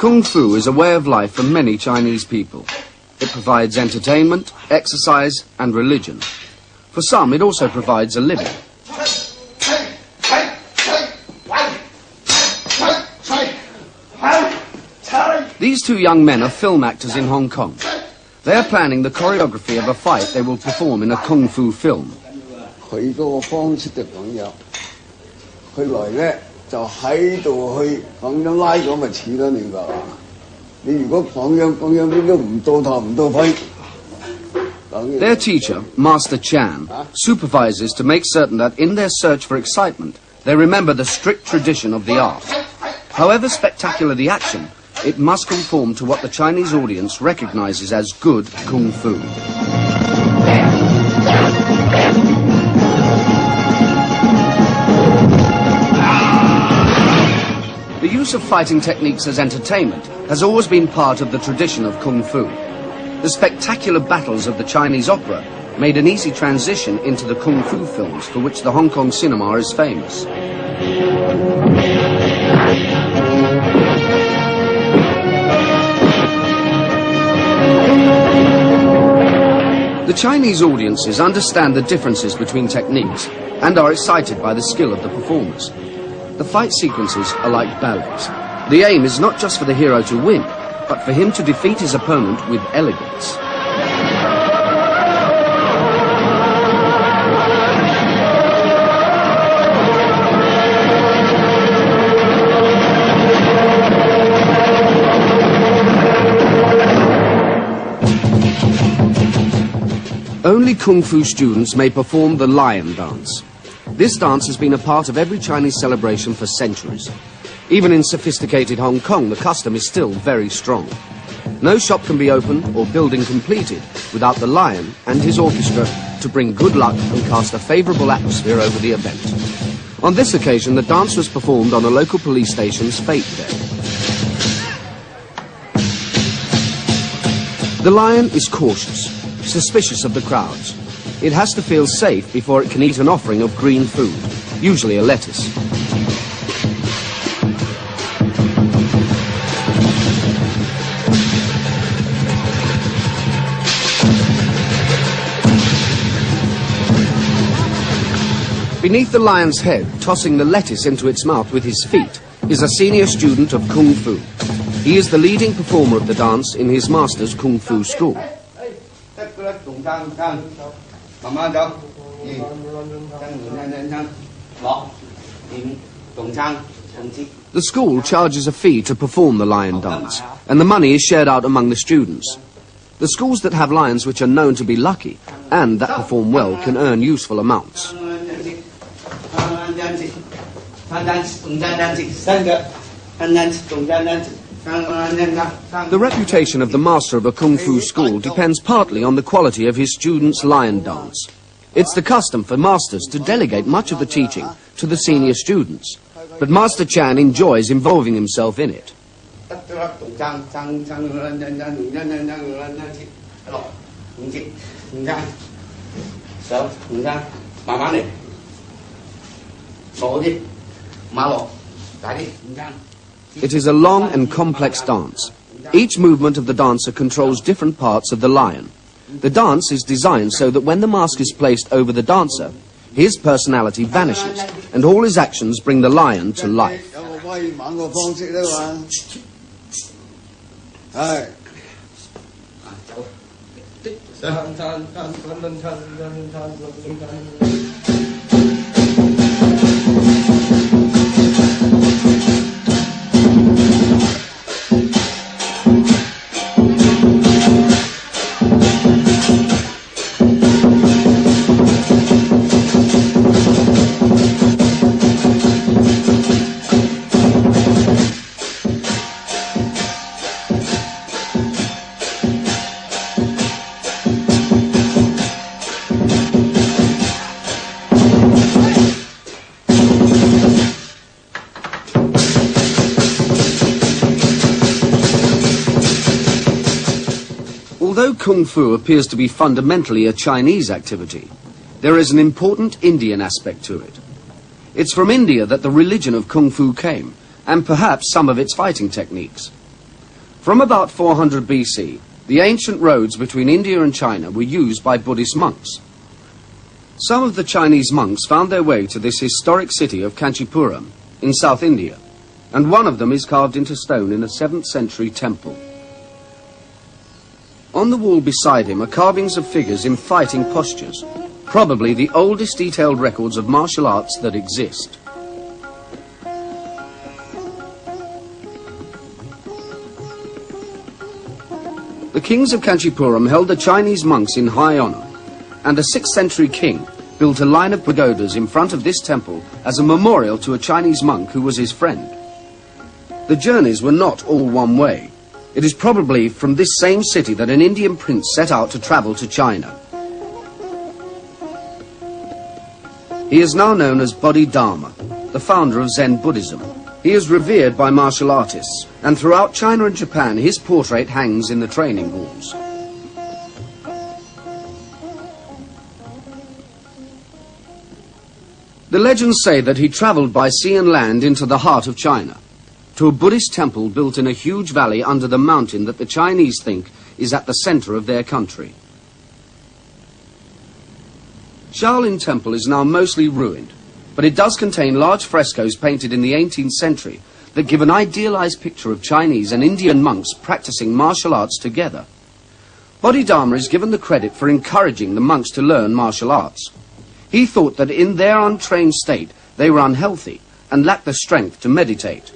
Kung Fu is a way of life for many Chinese people. It provides entertainment, exercise, and religion. For some, it also provides a living. These two young men are film actors in Hong Kong. They are planning the choreography of a fight they will perform in a Kung Fu film. Their teacher, Master Chan, supervises to make certain that in their search for excitement, they remember the strict tradition of the art. However spectacular the action, it must conform to what the Chinese audience recognizes as good Kung Fu. The use of fighting techniques as entertainment has always been part of the tradition of Kung Fu. The spectacular battles of the Chinese opera made an easy transition into the Kung Fu films for which the Hong Kong cinema is famous. The Chinese audiences understand the differences between techniques and are excited by the skill of the performers. The fight sequences are like ballets. The aim is not just for the hero to win, but for him to defeat his opponent with elegance. Only Kung Fu students may perform the lion dance. This dance has been a part of every Chinese celebration for centuries. Even in sophisticated Hong Kong, the custom is still very strong. No shop can be opened or building completed without the lion and his orchestra to bring good luck and cast a favourable atmosphere over the event. On this occasion, the dance was performed on a local police station's fete day. The lion is cautious, suspicious of the crowds. It has to feel safe before it can eat an offering of green food, usually a lettuce. Beneath the lion's head, tossing the lettuce into its mouth with his feet, is a senior student of Kung Fu. He is the leading performer of the dance in his master's Kung Fu school. The school charges a fee to perform the lion dance, and the money is shared out among the students. The schools that have lions which are known to be lucky and that perform well can earn useful amounts. The reputation of the master of a Kung Fu school depends partly on the quality of his students' lion dance. It's the custom for masters to delegate much of the teaching to the senior students, but Master Chan enjoys involving himself in it. It is a long and complex dance. Each movement of the dancer controls different parts of the lion. The dance is designed so that when the mask is placed over the dancer, his personality vanishes and all his actions bring the lion to life. Although Kung Fu appears to be fundamentally a Chinese activity, there is an important Indian aspect to it. It's from India that the religion of Kung Fu came, and perhaps some of its fighting techniques. From about 400 BC, the ancient roads between India and China were used by Buddhist monks. Some of the Chinese monks found their way to this historic city of Kanchipuram in South India, and one of them is carved into stone in a 7th century temple. On the wall beside him are carvings of figures in fighting postures, probably the oldest detailed records of martial arts that exist. The kings of Kanchipuram held the Chinese monks in high honor, and a 6th century king built a line of pagodas in front of this temple as a memorial to a Chinese monk who was his friend. The journeys were not all one way. It is probably from this same city that an Indian prince set out to travel to China. He is now known as Bodhidharma, the founder of Zen Buddhism. He is revered by martial artists, and throughout China and Japan his portrait hangs in the training halls. The legends say that he traveled by sea and land into the heart of China, to a Buddhist temple built in a huge valley under the mountain that the Chinese think is at the center of their country. Shaolin Temple is now mostly ruined, but it does contain large frescoes painted in the 18th century that give an idealized picture of Chinese and Indian monks practicing martial arts together. Bodhidharma is given the credit for encouraging the monks to learn martial arts. He thought that in their untrained state they were unhealthy and lacked the strength to meditate.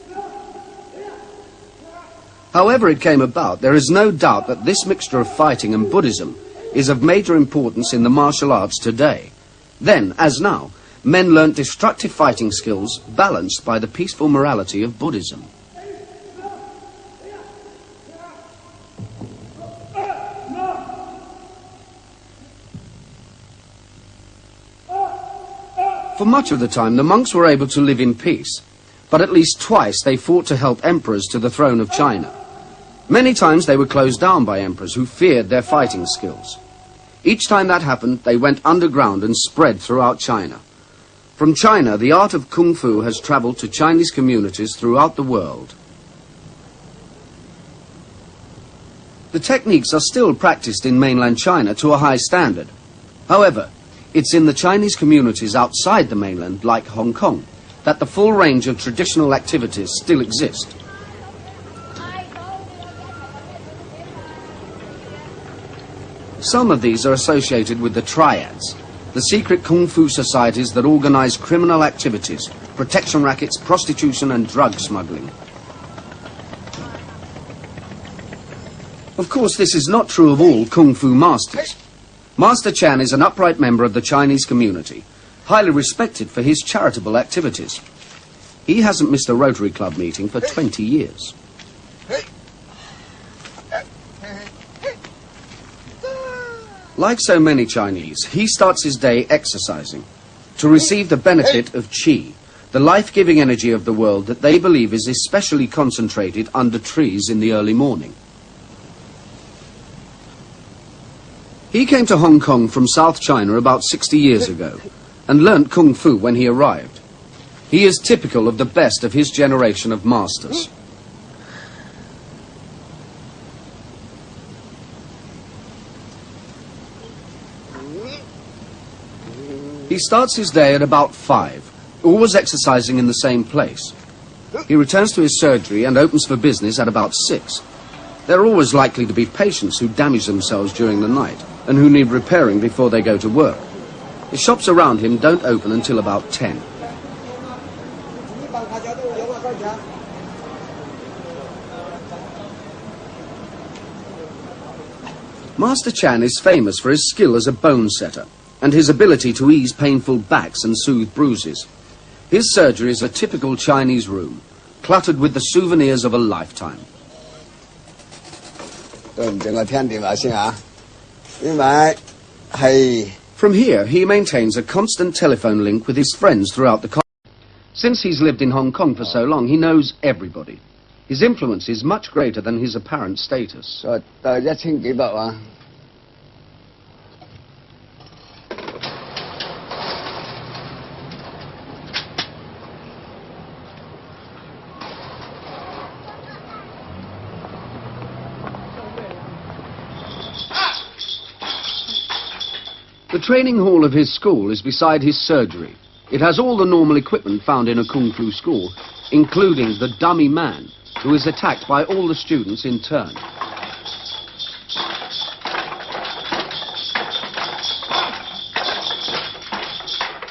However it came about, there is no doubt that this mixture of fighting and Buddhism is of major importance in the martial arts today. Then, as now, men learnt destructive fighting skills balanced by the peaceful morality of Buddhism. For much of the time, the monks were able to live in peace, but at least twice they fought to help emperors to the throne of China. Many times they were closed down by emperors who feared their fighting skills. Each time that happened, they went underground and spread throughout China. From China, the art of Kung Fu has traveled to Chinese communities throughout the world. The techniques are still practiced in mainland China to a high standard. However, it's in the Chinese communities outside the mainland, like Hong Kong, that the full range of traditional activities still exist. Some of these are associated with the triads, the secret Kung Fu societies that organize criminal activities, protection rackets, prostitution and drug smuggling. Of course, this is not true of all Kung Fu masters. Master Chan is an upright member of the Chinese community, highly respected for his charitable activities. He hasn't missed a Rotary Club meeting for 20 years. Like so many Chinese, he starts his day exercising to receive the benefit of Chi, the life-giving energy of the world that they believe is especially concentrated under trees in the early morning. He came to Hong Kong from South China about 60 years ago and learnt Kung Fu when he arrived. He is typical of the best of his generation of masters. He starts his day at about 5, always exercising in the same place. He returns to his surgery and opens for business at about 6. There are always likely to be patients who damage themselves during the night and who need repairing before they go to work. The shops around him don't open until about 10. Master Chan is famous for his skill as a bone setter and his ability to ease painful backs and soothe bruises. His surgery is a typical Chinese room, cluttered with the souvenirs of a lifetime. From here, he maintains a constant telephone link with his friends throughout the country. Since he's lived in Hong Kong for so long, he knows everybody. His influence is much greater than his apparent status. The training hall of his school is beside his surgery. It has all the normal equipment found in a kung fu school, including the dummy man, who is attacked by all the students in turn.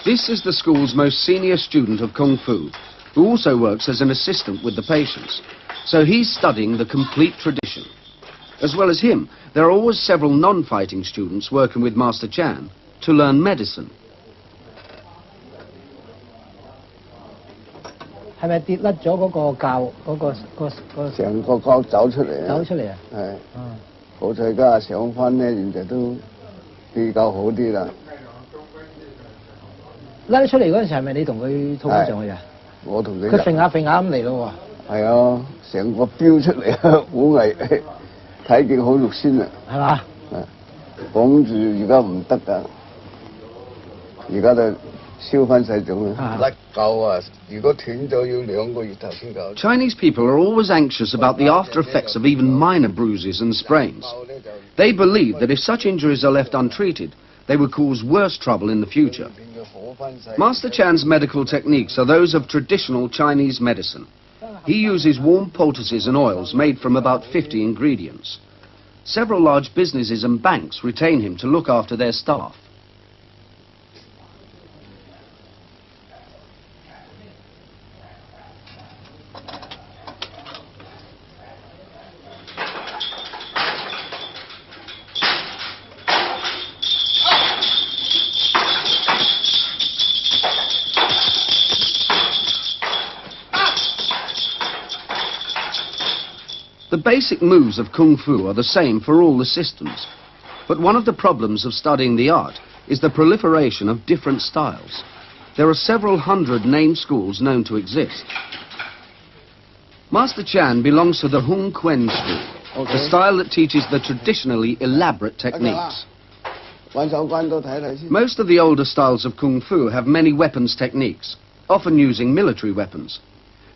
This is the school's most senior student of kung fu, who also works as an assistant with the patients. So he's studying the complete tradition. As well as him, there are always several non-fighting students working with Master Chan to learn medicine. 係咪跌甩咗嗰個臼成個角走出嚟啊！走出嚟啊！係，好彩而家上翻咧，現在都比較好啲啦。甩出嚟嗰陣時係咪你同佢套翻上去啊？我同佢。佢揈下揈下咁嚟咯喎。係啊，成個飆出嚟啊！好危，睇見好肉酸啊！係嘛？綁住而家唔得㗎，而家就。 Chinese people are always anxious about the after effects of even minor bruises and sprains. They believe that if such injuries are left untreated, they would cause worse trouble in the future. Master Chan's medical techniques are those of traditional Chinese medicine. He uses warm poultices and oils made from about 50 ingredients. Several large businesses and banks retain him to look after their staff. The basic moves of Kung Fu are the same for all the systems. But one of the problems of studying the art is the proliferation of different styles. There are several hundred named schools known to exist. Master Chan belongs to the Hung Gar school, the style that teaches the traditionally elaborate techniques. Most of the older styles of Kung Fu have many weapons techniques, often using military weapons.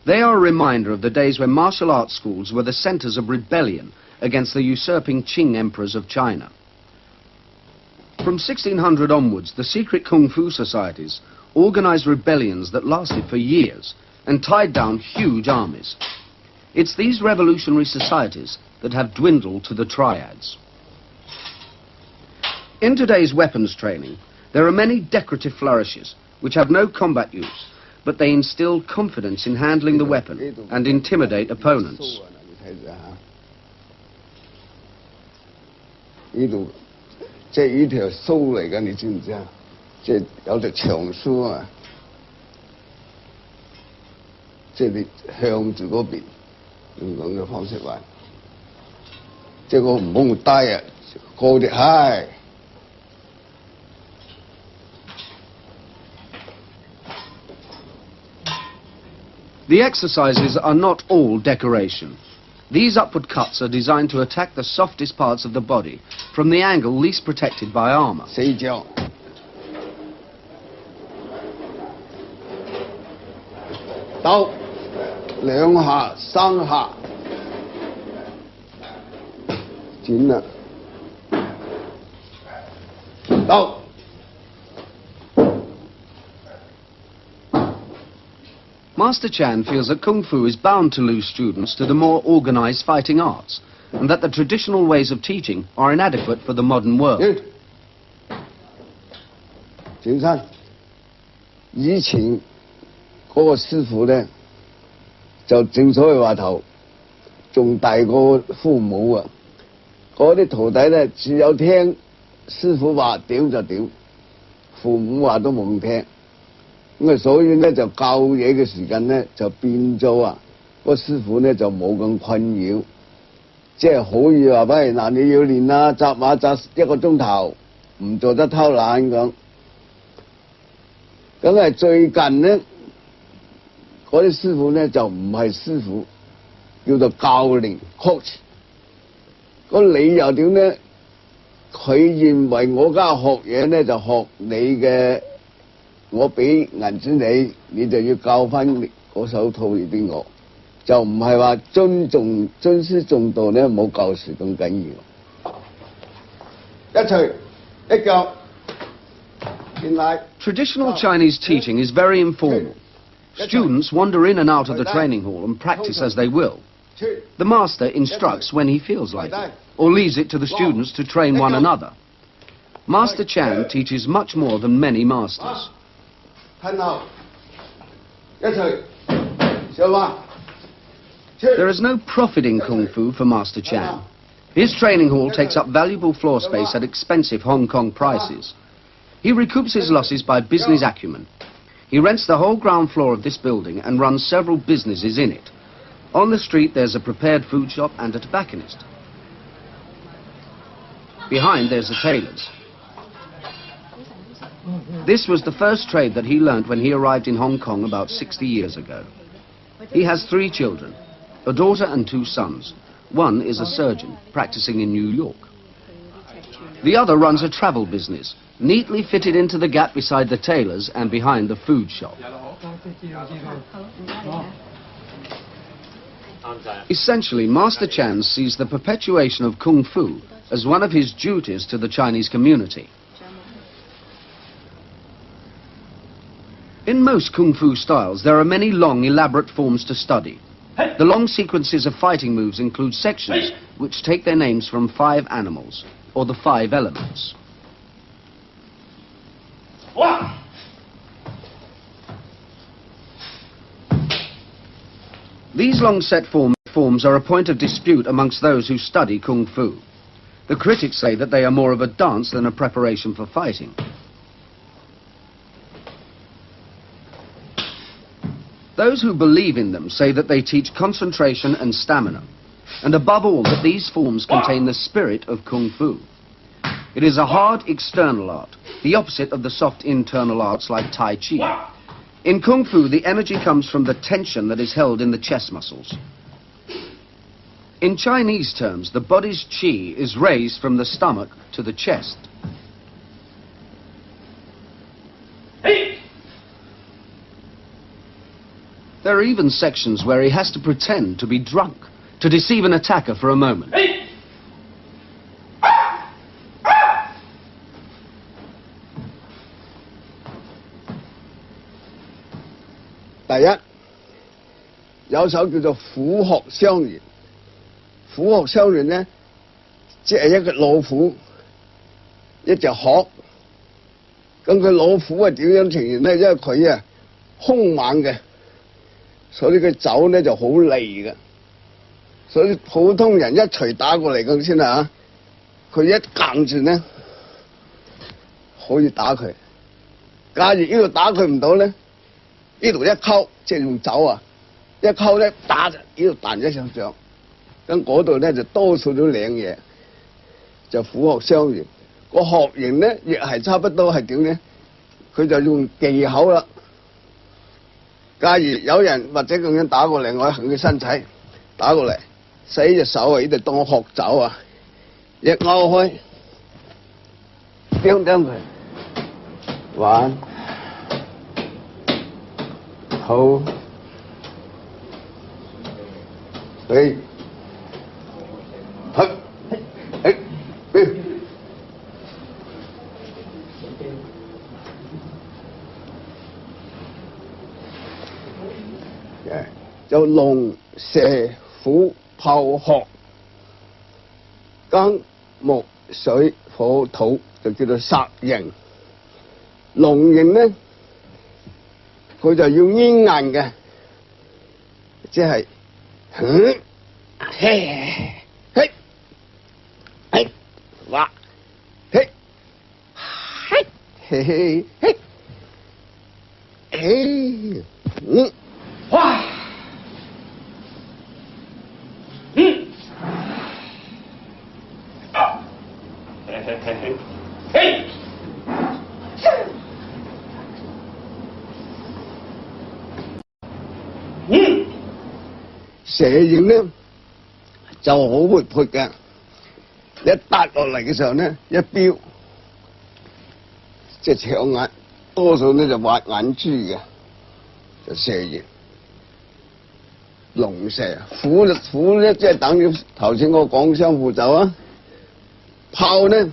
They are a reminder of the days when martial arts schools were the centers of rebellion against the usurping Qing emperors of China. From 1600 onwards, the secret Kung Fu societies organized rebellions that lasted for years and tied down huge armies. It's these revolutionary societies that have dwindled to the triads. In today's weapons training, there are many decorative flourishes which have no combat use, but they instill confidence in handling the weapon and intimidate opponents. The exercises are not all decoration. These upward cuts are designed to attack the softest parts of the body from the angle least protected by armor. Master Chan feels that Kung Fu is bound to lose students to the more organized fighting arts, and that the traditional ways of teaching are inadequate for the modern world. 景山，以前嗰個師傅咧，就正所謂話頭，仲大過父母啊！嗰啲徒弟咧，只有聽師傅話屌就屌，父母話都冇聽。 咁啊，所以咧就教嘢嘅時間咧就變咗啊，個師傅咧就冇咁困擾，即係可以話喂嗱，你要練啊，紮馬紮1個鐘頭，唔做得偷懶咁。咁係最近咧，嗰啲師傅咧就唔係師傅，叫做教練 coach。個理由點咧？佢認為我家學嘢咧就學你嘅。 我俾銀紙你，你就要教翻嗰手套嚟俾我，就唔係話尊師重道咧，冇教時咁緊要。一錘一腳， Traditional Chinese teaching is very informal. Students wander in and out of the training hall and practice as they will. The master instructs when he feels like it, or leaves it to the students to train one another. Master Chan teaches much more than many masters. There is no profit in Kung Fu for Master Chan. His training hall takes up valuable floor space at expensive Hong Kong prices. He recoups his losses by business acumen. He rents the whole ground floor of this building and runs several businesses in it. On the street there's a prepared food shop and a tobacconist. Behind there's a tailor's. This was the first trade that he learnt when he arrived in Hong Kong about 60 years ago. He has 3 children, a daughter and 2 sons. One is a surgeon, practicing in New York. The other runs a travel business, neatly fitted into the gap beside the tailor's and behind the food shop. Essentially, Master Chan sees the perpetuation of Kung Fu as one of his duties to the Chinese community. In most Kung Fu styles, there are many long, elaborate forms to study. The long sequences of fighting moves include sections which take their names from 5 animals, or the 5 elements. These long set forms are a point of dispute amongst those who study Kung Fu. The critics say that they are more of a dance than a preparation for fighting. Those who believe in them say that they teach concentration and stamina, and above all that these forms contain the spirit of Kung Fu. It is a hard external art, the opposite of the soft internal arts like Tai Chi. In Kung Fu, the energy comes from the tension that is held in the chest muscles. In Chinese terms, the body's Qi is raised from the stomach to the chest. There are even sections where he has to pretend to be drunk, to deceive an attacker for a moment. First, 有首叫做虎鶴相連。虎鶴相連呢，即係一個老虎，一隻鶴。咁佢老虎係點樣呈現呢？因為佢啊兇猛嘅，所以佢走呢就好利嘅。所以普通人一錘打過嚟咁先啦嚇，佢一夾住呢可以打佢。假如呢度打佢唔到呢，呢度一溝即係用走啊！ 一溝咧打就呢度彈一上上，咁嗰度咧就多數都領嘢，就虎鶴相連。個鶴形咧亦係差不多係點咧？佢就用技巧啦。假如有人或者咁樣打過嚟，我喺佢身體打過嚟，使隻手啊呢度當鶴爪啊，一勾開，釘佢，玩，好。 Hey. Hey. Hey. Hey. Yeah. 就龍、蛇、虎、豹、鶴，金、木、水、火、土，就叫做殺形。龍形咧，佢就要堅硬嘅，即係。 嘿，嘿，嘿，哇，嘿，嘿，嘿嘿嘿，嘿，哇，嘿嘿嘿嘿，嘿。 蛇形咧就好活潑嘅，一笪落嚟嘅時候咧，一飆即係搶眼，多數咧就挖眼珠嘅，就蛇形。龍蛇虎咧即係等於頭先我講相互走啊，豹咧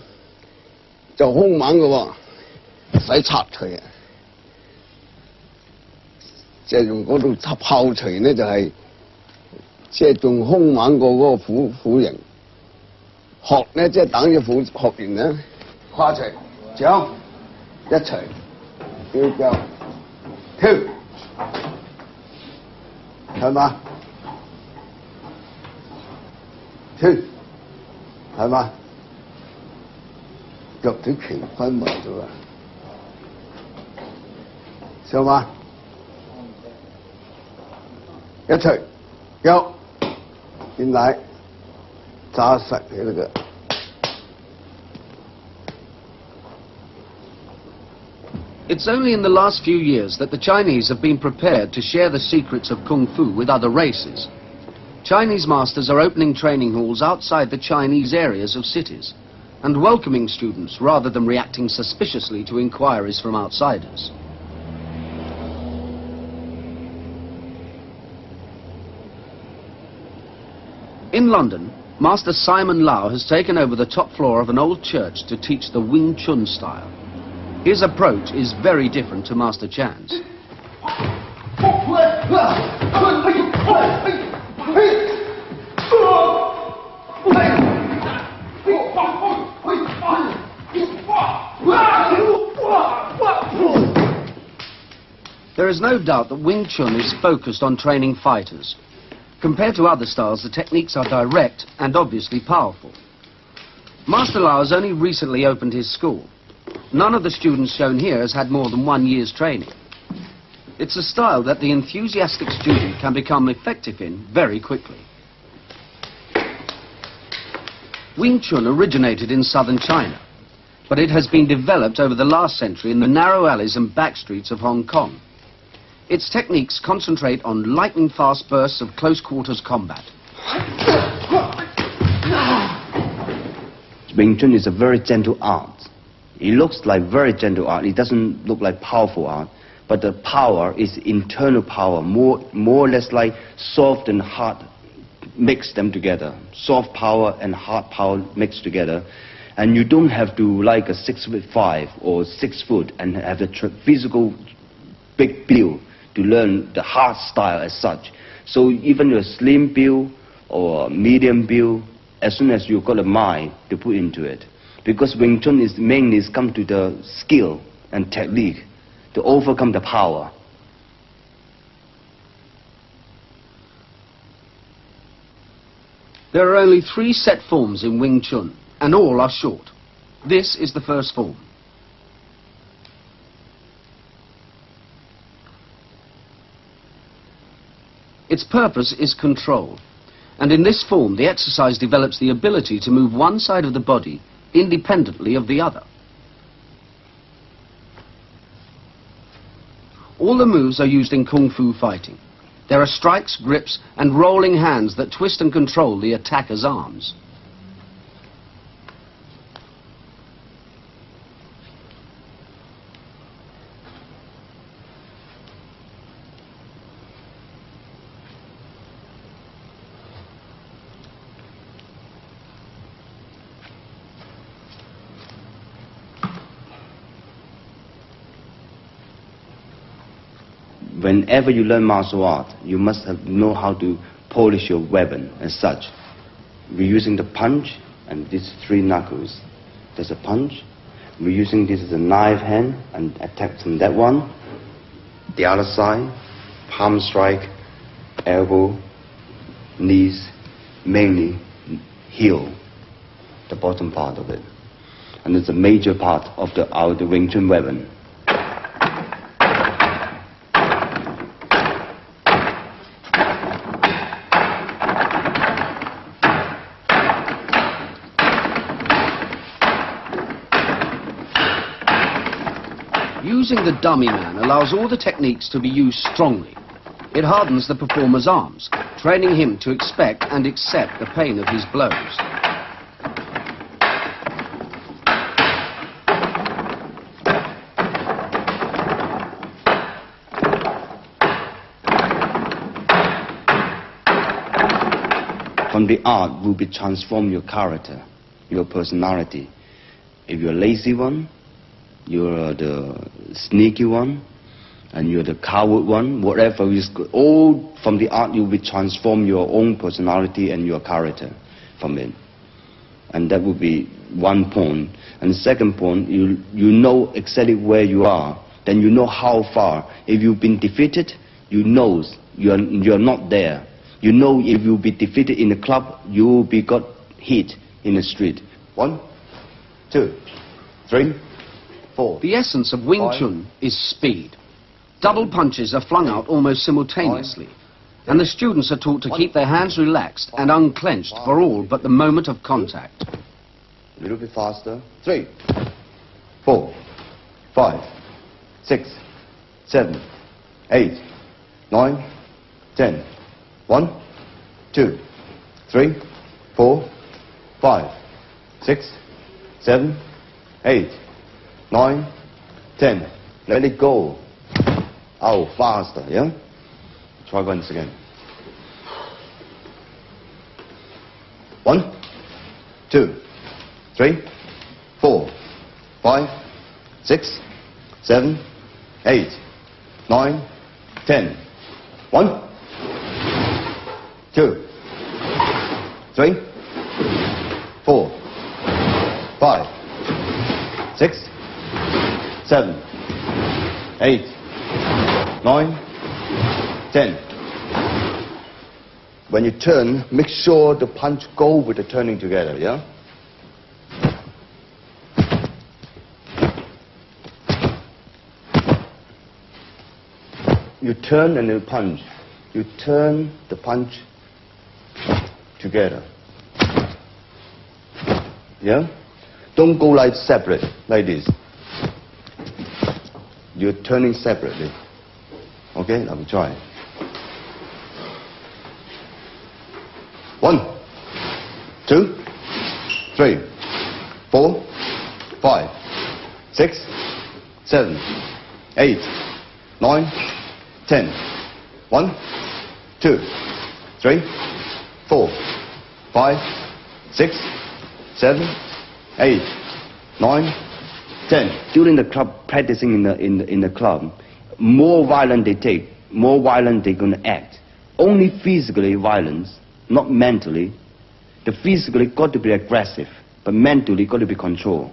就兇猛嘅喎，唔使插錘啊，即係用嗰度插炮錘咧，就係即係仲兇猛過嗰個虎形。學咧即係等於虎學完咧，跨錘，掌一錘，叫跳，係嘛？跳，係嘛？腳腿拳分埋咗啦，笑嗎？一錘，腳，點解？扎實起嚟嘅。It's only in the last few years that the Chinese have been prepared to share the secrets of Kung Fu with other races. Chinese masters are opening training halls outside the Chinese areas of cities and welcoming students rather than reacting suspiciously to inquiries from outsiders. In London, Master Simon Lau has taken over the top floor of an old church to teach the Wing Chun style. His approach is very different to Master Chan's. There is no doubt that Wing Chun is focused on training fighters. Compared to other styles, the techniques are direct and obviously powerful. Master Lau has only recently opened his school. None of the students shown here has had more than 1 year's training. It's a style that the enthusiastic student can become effective in very quickly. Wing Chun originated in southern China, but it has been developed over the last century in the narrow alleys and back streets of Hong Kong. Its techniques concentrate on lightning-fast bursts of close-quarters combat. Wing Chun is a very gentle art. It looks like very gentle art. It doesn't look like powerful art, but the power is internal power, more or less like soft and hard mix them together. Soft power and hard power mixed together. And you don't have to like a 6'5" or 6 foot and have the physical big build to learn the hard style as such. So even a slim build or medium build, as soon as you've got a mind to put into it. Because Wing Chun is mainly come to the skill and technique to overcome the power. There are only 3 set forms in Wing Chun, and all are short. This is the first form. Its purpose is control, and in this form the exercise develops the ability to move one side of the body independently of the other. All the moves are used in Kung Fu fighting. There are strikes, grips, and rolling hands that twist and control the attacker's arms. Whenever you learn martial art, you must know how to polish your weapon as such. We're using the punch and these 3 knuckles. There's a punch. We're using this as a knife hand and attack from that one. The other side, palm strike, elbow, knees, mainly heel, the bottom part of it. And it's a major part of the Wing Chun weapon. Using the dummy man allows all the techniques to be used strongly. It hardens the performer's arms, training him to expect and accept the pain of his blows. From the art will be transform your character, your personality. If you're a lazy one, you're the sneaky one, and you're the coward one. Whatever is good, all from the art you will transform your own personality and your character from it. And that would be one point. And the second point, you know exactly where you are. Then you know how far. If you've been defeated, you know you're not there. You know if you'll be defeated in the club, you will be got hit in the street. 1, 2, 3, 4. The essence of Wing 5. Chun is speed. Double punches are flung out almost simultaneously, and the students are taught to keep their hands relaxed and unclenched for all but the moment of contact. A little bit faster. 3, 4, 5, 6, 7, 8, 9, 10. 1, 2, 3, 4, 5, 6, 7, 8, 9, 10. Let it go. Oh, faster, yeah? Try once again. 1, 2, 3, 4, 5, 6, 7, 8, 9, 10. 1, 2, 3, 4, 5, 6, 7, 8, 9, 10. When you turn, make sure the punch go with the turning together, yeah? You turn and you punch. You turn the punch together. Yeah? Don't go like separate, like this. You're turning separately. Okay, let me try. 1, 2, 3, 4, 5, 6, 7, 8, 9, 10. 1, 2, 3, 4, 5, 6, 7, 8, 9, 10. During the club, practicing in the club, more violent they take, more violent they're going to act. Only physically violence, not mentally. The physically got to be aggressive, but mentally got to be controlled.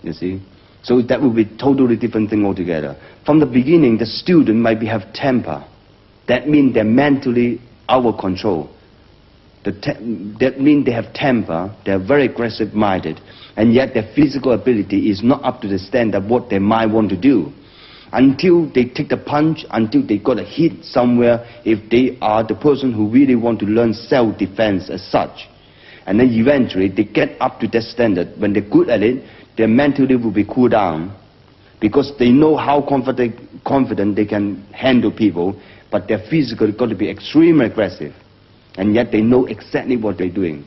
You see? So that will be totally different thing altogether. From the beginning, the student might have temper. That means they're mentally out of control. That means they have temper, they're very aggressive-minded, and yet their physical ability is not up to the standard of what their mind want to do. Until they take the punch, until they got a hit somewhere, if they are the person who really want to learn self-defense as such. And then eventually they get up to that standard. When they're good at it, their mentally will be cooled down, because they know how confident they can handle people, but their physical got to be extremely aggressive. And yet they know exactly what they're doing.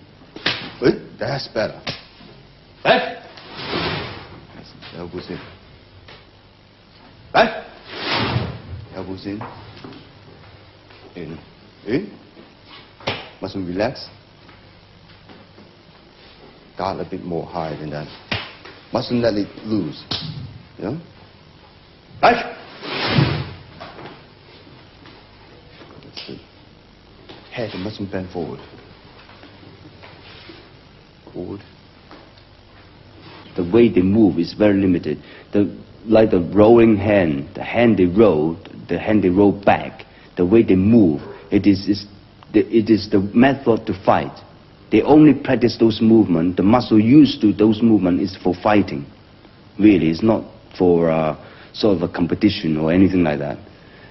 That's better. Back. Elbows in. Back. Elbows in. In. In. Mustn't relax. Guard a bit more high than that. Mustn't let it loose. Yeah? Back. Head mustn't bend forward. Forward. The way they move is very limited. Like the rolling hand, the hand they roll back, the way they move, it is the method to fight. They only practice those movements. The muscle used to those movements is for fighting. Really, it's not for sort of a competition or anything like that.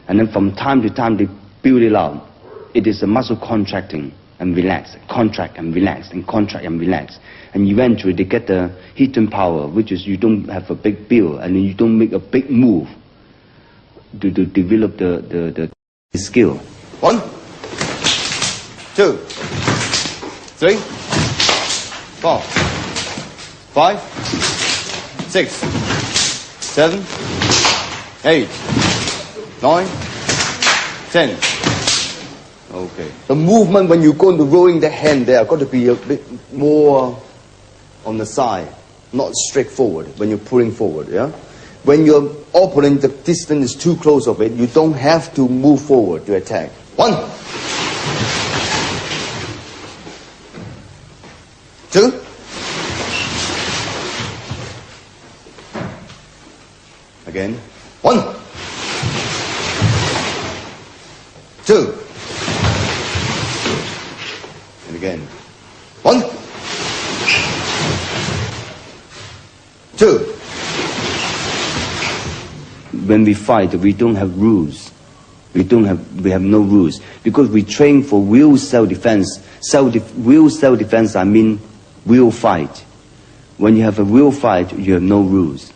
And then from time to time they build it out. It is a muscle contracting and relax, contract and relax, and contract and relax. And eventually they get the hidden power, which is you don't have a big build and you don't make a big move to develop the skill. 1, 2, 3, 4, 5, 6, 7, 8, 9, 10. Okay. The movement when you're going to rolling the hand there got to be a bit more on the side. not straightforward when you're pulling forward, yeah? When your opponent, the distance is too close of it, you don't have to move forward to attack. 1, 2, 1, 2, and again, 1, 2. When we fight, we don't have rules. We have no rules because we train for real self-defense. Real self-defense, I mean real fight. When you have a real fight, you have no rules.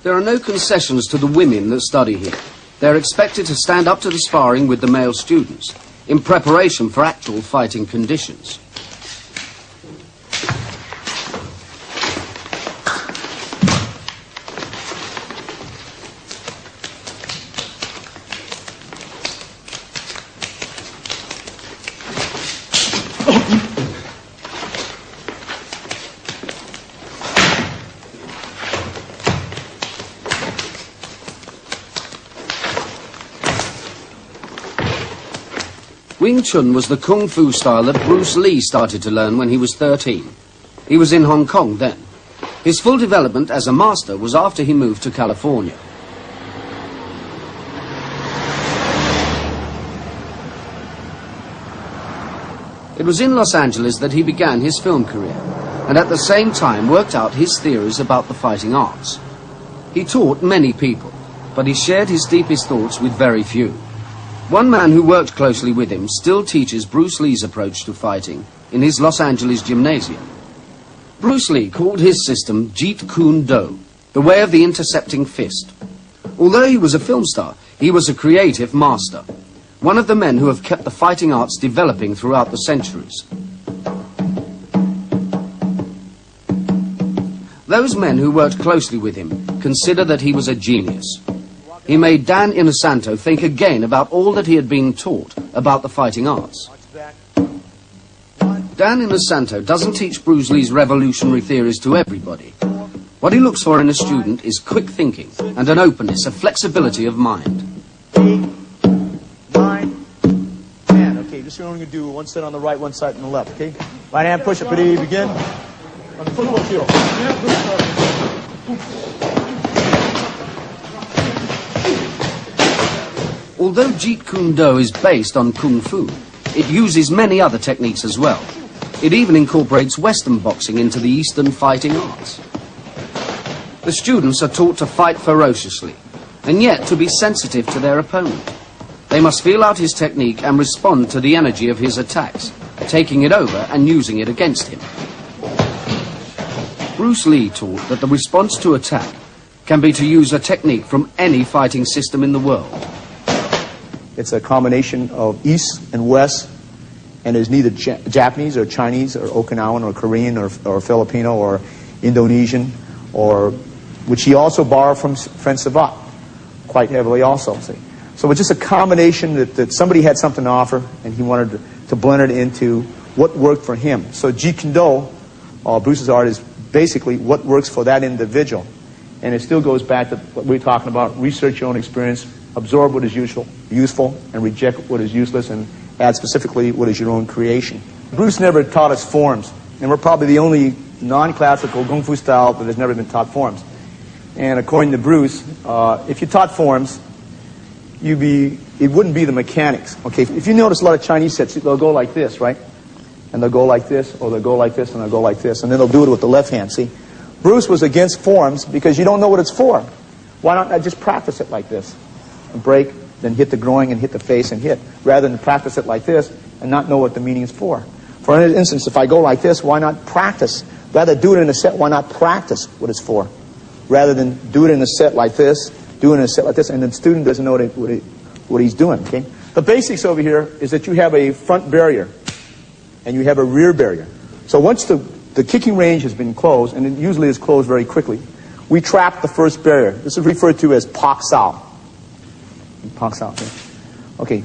There are no concessions to the women that study here. They're expected to stand up to the sparring with the male students in preparation for actual fighting conditions. Wing Chun was the kung fu style that Bruce Lee started to learn when he was 13. He was in Hong Kong then. His full development as a master was after he moved to California. It was in Los Angeles that he began his film career, and at the same time worked out his theories about the fighting arts. He taught many people, but he shared his deepest thoughts with very few. One man who worked closely with him still teaches Bruce Lee's approach to fighting in his Los Angeles gymnasium. Bruce Lee called his system Jeet Kune Do, the way of the intercepting fist. Although he was a film star, he was a creative master, one of the men who have kept the fighting arts developing throughout the centuries. Those men who worked closely with him consider that he was a genius. He made Dan Inosanto think again about all that he had been taught about the fighting arts. Dan Inosanto doesn't teach Bruce Lee's revolutionary theories to everybody. What he looks for in a student is quick thinking and an openness, a flexibility of mind. 8, 9, 10. Okay, just only going to do one set on the right, one side on the left, okay? Right hand push-up, ready, begin. On the football field. Although Jeet Kune Do is based on Kung Fu, it uses many other techniques as well. It even incorporates Western boxing into the Eastern fighting arts. The students are taught to fight ferociously, and yet to be sensitive to their opponent. They must feel out his technique and respond to the energy of his attacks, taking it over and using it against him. Bruce Lee taught that the response to attack can be to use a technique from any fighting system in the world. It's a combination of East and West, and it's neither Japanese or Chinese or Okinawan or Korean or Filipino or Indonesian, or which he also borrowed from French Savate quite heavily also. See? So it's just a combination that somebody had something to offer, and he wanted to blend it into what worked for him. So Jeet Kune Do, Bruce's art, is basically what works for that individual. And it still goes back to what we were talking about: research your own experience, absorb what is useful, and reject what is useless, and add specifically what is your own creation. Bruce never taught us forms, and we're probably the only non-classical Kung Fu style that has never been taught forms. And according to Bruce, if you taught forms, it wouldn't be the mechanics. Okay, if you notice a lot of Chinese sets, they'll go like this, right? And they'll go like this, or they'll go like this, and they'll go like this, and then they'll do it with the left hand, see? Bruce was against forms because you don't know what it's for. Why don't I just practice it like this? And break, then hit the groin and hit the face and hit, rather than practice it like this and not know what the meaning is for. For instance, if I go like this, why not practice? Rather do it in a set, why not practice what it's for? Rather than do it in a set like this, do it in a set like this, and the student doesn't know what he's doing, okay? The basics over here is that you have a front barrier and you have a rear barrier. So once the kicking range has been closed, and it usually is closed very quickly, we trap the first barrier. This is referred to as Pak Sao. Pak Sao, okay. Okay.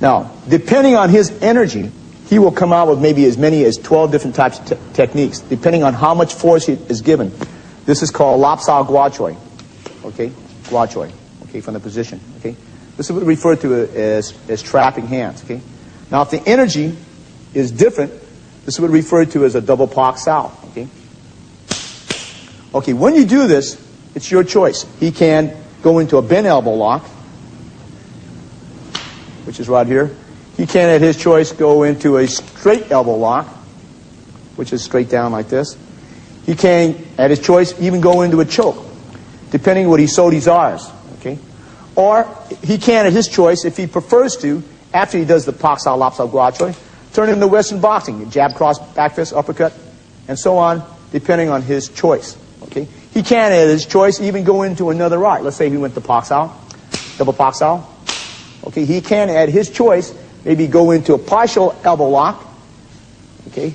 Now, depending on his energy, he will come out with maybe as many as 12 different types of techniques, depending on how much force he is given. This is called lap sao gua choi, okay, gua choi, okay, from the position, okay. This is what we refer to as trapping hands, okay. Now, if the energy is different, this is what we refer to as a double pak sao, okay. Okay, when you do this, it's your choice. He can go into a bent elbow lock, which is right here. He can, at his choice, go into a straight elbow lock, which is straight down like this. He can, at his choice, even go into a choke, depending what he so desires, okay? Or he can, at his choice, if he prefers to, after he does the pak sao, lap sao, gua choi, turn it into Western boxing, jab, cross, back fist, uppercut, and so on, depending on his choice, okay? He can, at his choice, even go into another art. Let's say he went to pak sao, double pak sao. Okay, he can, at his choice, maybe go into a partial elbow lock, okay,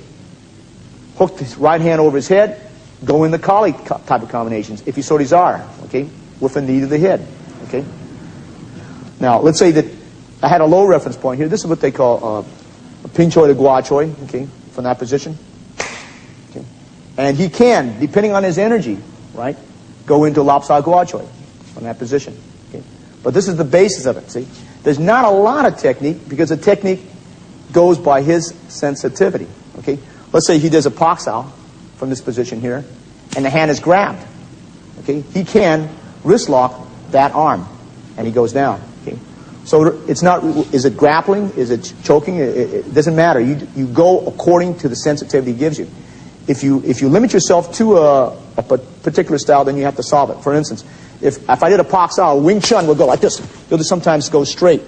hook his right hand over his head, go in the collie type of combinations, if you so desire, okay, with a knee to the head, okay. Now, let's say that I had a low reference point here. This is what they call a pin choi to gua choi, okay, from that position, okay. And he can, depending on his energy, right, go into lap sao gua choi from that position, okay. But this is the basis of it, see. There's not a lot of technique because the technique goes by his sensitivity, okay. Let's say he does a pak sao from this position here, and the hand is grabbed, okay. He can wrist lock that arm, and he goes down, okay. So it's not, is it grappling, is it choking, it doesn't matter. You go according to the sensitivity he gives you. If you limit yourself to a particular style, then you have to solve it. For instance, if I did a pak sao, Wing Chun will go like this. It'll just sometimes go straight,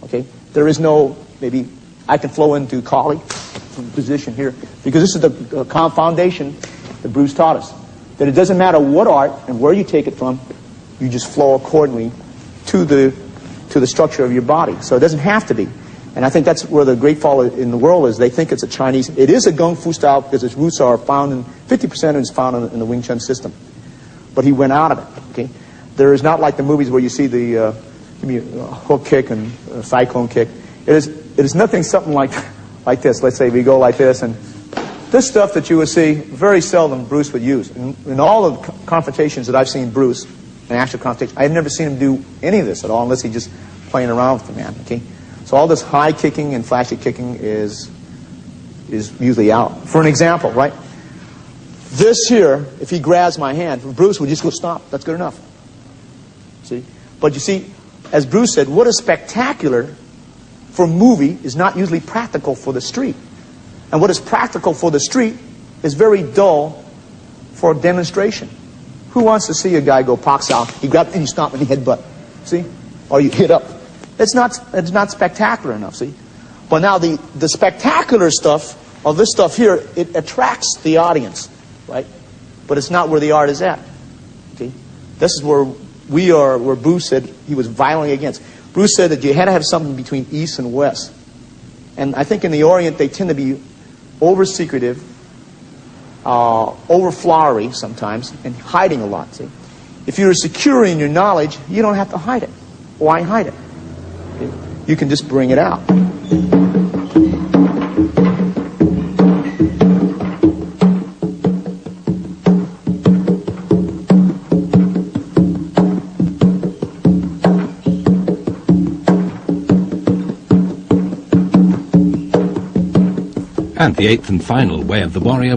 okay. There is no, maybe I can flow into collie position here, because this is the foundation that Bruce taught us, that it doesn't matter what art and where you take it from, you just flow accordingly to the structure of your body. So it doesn't have to be. And I think that's where the great fall in the world is. They think it's a Chinese. It is a Gung Fu style because its roots are found in, 50% is found in the Wing Chun system. But he went out of it, okay? There is not like the movies where you see the hook kick and cyclone kick. It is nothing something like this. Let's say we go like this, and this stuff that you would see, very seldom Bruce would use. In all the confrontations that I've seen Bruce, in actual confrontation, I've never seen him do any of this at all unless he's just playing around with the man, okay? So all this high kicking and flashy kicking is usually out. For an example, right? This here, if he grabs my hand, Bruce would just go, stop, that's good enough. See? But you see, as Bruce said, what is spectacular for a movie is not usually practical for the street. And what is practical for the street is very dull for a demonstration. Who wants to see a guy go pak sao, he grabs and you stomp and he headbutt, see? Or you hit up. It's not spectacular enough, see? But now the spectacular stuff, of this stuff here, it attracts the audience, right? But it's not where the art is at, okay? This is where we are, where Bruce said he was violently against. Bruce said that you had to have something between East and West. And I think in the Orient they tend to be over-secretive, over-flowery sometimes, and hiding a lot, see? If you're secure in your knowledge, you don't have to hide it. Why hide it? Okay? You can just bring it out. And the eighth and final way of the warrior